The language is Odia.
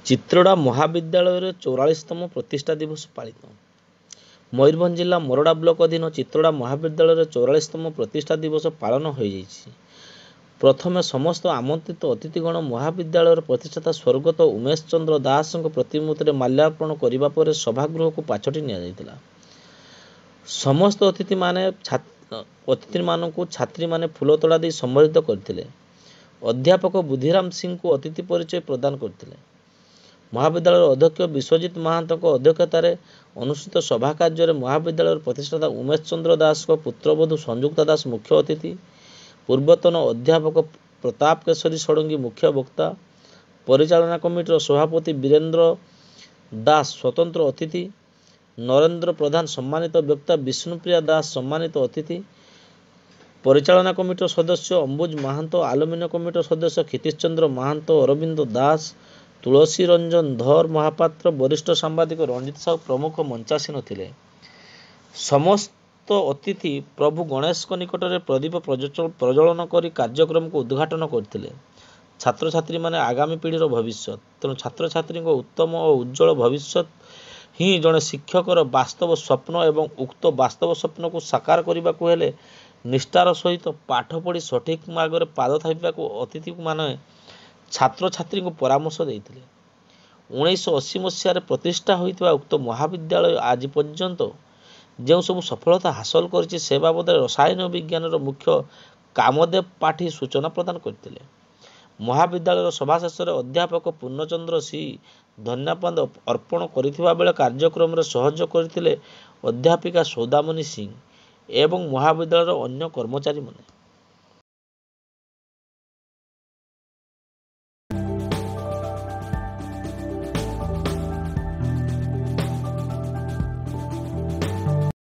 ଚିତ୍ରଡ଼ା ମହାବିଦ୍ୟାଳୟରେ 44ତମ ପ୍ରତିଷ୍ଠା ଦିବସ ପାଳିତ। ମୟୂରଭଞ୍ଜ ଜିଲ୍ଲା ମୋରଡ଼ା ବ୍ଲକ ଅଧୀନ ଚିତ୍ରଡ଼ା ମହାବିଦ୍ୟାଳୟରେ 44ତମ ପ୍ରତିଷ୍ଠା ଦିବସ ପାଳନ ହୋଇଯାଇଛି। ପ୍ରଥମେ ସମସ୍ତ ଆମନ୍ତ୍ରିତ ଅତିଥିଗଣ ମହାବିଦ୍ୟାଳୟର ପ୍ରତିଷ୍ଠାତା ସ୍ୱର୍ଗତ ଉମେଶ ଚନ୍ଦ୍ର ଦାସଙ୍କ ପ୍ରତିମୂର୍ତ୍ତିରେ ମାଲ୍ୟାର୍ପଣ କରିବା ପରେ ସଭାଗୃହକୁ ପାଛୋଟି ନିଆଯାଇଥିଲା। ସମସ୍ତ ଅତିଥିମାନଙ୍କୁ ଛାତ୍ରୀମାନେ ଫୁଲତୋଡ଼ା ଦେଇ ସମ୍ବର୍ଦ୍ଧିତ କରିଥିଲେ। ଅଧ୍ୟାପକ ବୁଦ୍ଧିରାମ ସିଂଙ୍କୁ ଅତିଥି ପରିଚୟ ପ୍ରଦାନ କରିଥିଲେ। ମହାବିଦ୍ୟାଳୟର ଅଧ୍ୟକ୍ଷ ବିଶ୍ୱଜିତ ମହାନ୍ତଙ୍କ ଅଧ୍ୟକ୍ଷତାରେ ଅନୁଷ୍ଠିତ ସଭା କାର୍ଯ୍ୟରେ ମହାବିଦ୍ୟାଳୟର ପ୍ରତିଷ୍ଠାତା ଉମେଶ ଚନ୍ଦ୍ର ଦାସଙ୍କ ପୁତ୍ରବଧୂ ସଂଯୁକ୍ତା ଦାସ ମୁଖ୍ୟ ଅତିଥି, ପୂର୍ବତନ ଅଧ୍ୟାପକ ପ୍ରତାପ କେଶରୀ ଷଡ଼ଙ୍ଗୀ ମୁଖ୍ୟ ବକ୍ତା, ପରିଚାଳନା କମିଟିର ସଭାପତି ବୀରେନ୍ଦ୍ର ଦାସ ସ୍ୱତନ୍ତ୍ର ଅତିଥି, ନରେନ୍ଦ୍ର ପ୍ରଧାନ ସମ୍ମାନିତ ବକ୍ତା, ବିଷ୍ଣୁପ୍ରିୟା ଦାସ ସମ୍ମାନିତ ଅତିଥି, ପରିଚାଳନା କମିଟିର ସଦସ୍ୟ ଅମ୍ବୁଜ ମାହାନ୍ତ, ଆଲୁମିନିୟମ କମିଟିର ସଦସ୍ୟ କ୍ଷିତୀଶ ଚନ୍ଦ୍ର ମାହାନ୍ତ, ଅରବିନ୍ଦ ଦାସ, ତୁଳସୀ ରଞ୍ଜନ ଧର ମହାପାତ୍ର, ବରିଷ୍ଠ ସାମ୍ବାଦିକ ରଞ୍ଜିତ ସାହୁ ପ୍ରମୁଖ ମଞ୍ଚାସୀନ ଥିଲେ। ସମସ୍ତ ଅତିଥି ପ୍ରଭୁ ଗଣେଶଙ୍କ ନିକଟରେ ପ୍ରଦୀପ ପ୍ରଜ୍ୱଳନ କରି କାର୍ଯ୍ୟକ୍ରମକୁ ଉଦ୍ଘାଟନ କରିଥିଲେ। ଛାତ୍ରଛାତ୍ରୀମାନେ ଆଗାମୀ ପିଢ଼ିର ଭବିଷ୍ୟତ, ତେଣୁ ଛାତ୍ରଛାତ୍ରୀଙ୍କ ଉତ୍ତମ ଓ ଉଜ୍ଜ୍ୱଳ ଭବିଷ୍ୟତ ହିଁ ଜଣେ ଶିକ୍ଷକର ବାସ୍ତବ ସ୍ୱପ୍ନ ଏବଂ ଉକ୍ତ ବାସ୍ତବ ସ୍ୱପ୍ନକୁ ସାକାର କରିବାକୁ ହେଲେ ନିଷ୍ଠାର ସହିତ ପାଠ ପଢ଼ି ସଠିକ ମାର୍ଗରେ ପାଦ ଥାପିବାକୁ ଅତିଥିମାନେ ଛାତ୍ରଛାତ୍ରୀଙ୍କୁ ପରାମର୍ଶ ଦେଇଥିଲେ। 1980 ମସିହାରେ ପ୍ରତିଷ୍ଠା ହୋଇଥିବା ଉକ୍ତ ମହାବିଦ୍ୟାଳୟ ଆଜି ପର୍ଯ୍ୟନ୍ତ ଯେଉଁ ସବୁ ସଫଳତା ହାସଲ କରିଛି ସେ ବାବଦରେ ରସାୟନ ବିଜ୍ଞାନର ମୁଖ୍ୟ କାମଦେବ ପାଠୀ ସୂଚନା ପ୍ରଦାନ କରିଥିଲେ। ମହାବିଦ୍ୟାଳୟର ସଭା ଶେଷରେ ଅଧ୍ୟାପକ ପୂର୍ଣ୍ଣଚନ୍ଦ୍ର ସି ଧନ୍ୟବାଦ ଅର୍ପଣ କରିଥିବା ବେଳେ କାର୍ଯ୍ୟକ୍ରମରେ ସହଯୋଗ କରିଥିଲେ ଅଧ୍ୟାପିକା ସୌଦାମିନୀ ସିଂ ଏବଂ ମହାବିଦ୍ୟାଳୟର ଅନ୍ୟ କର୍ମଚାରୀମାନେ।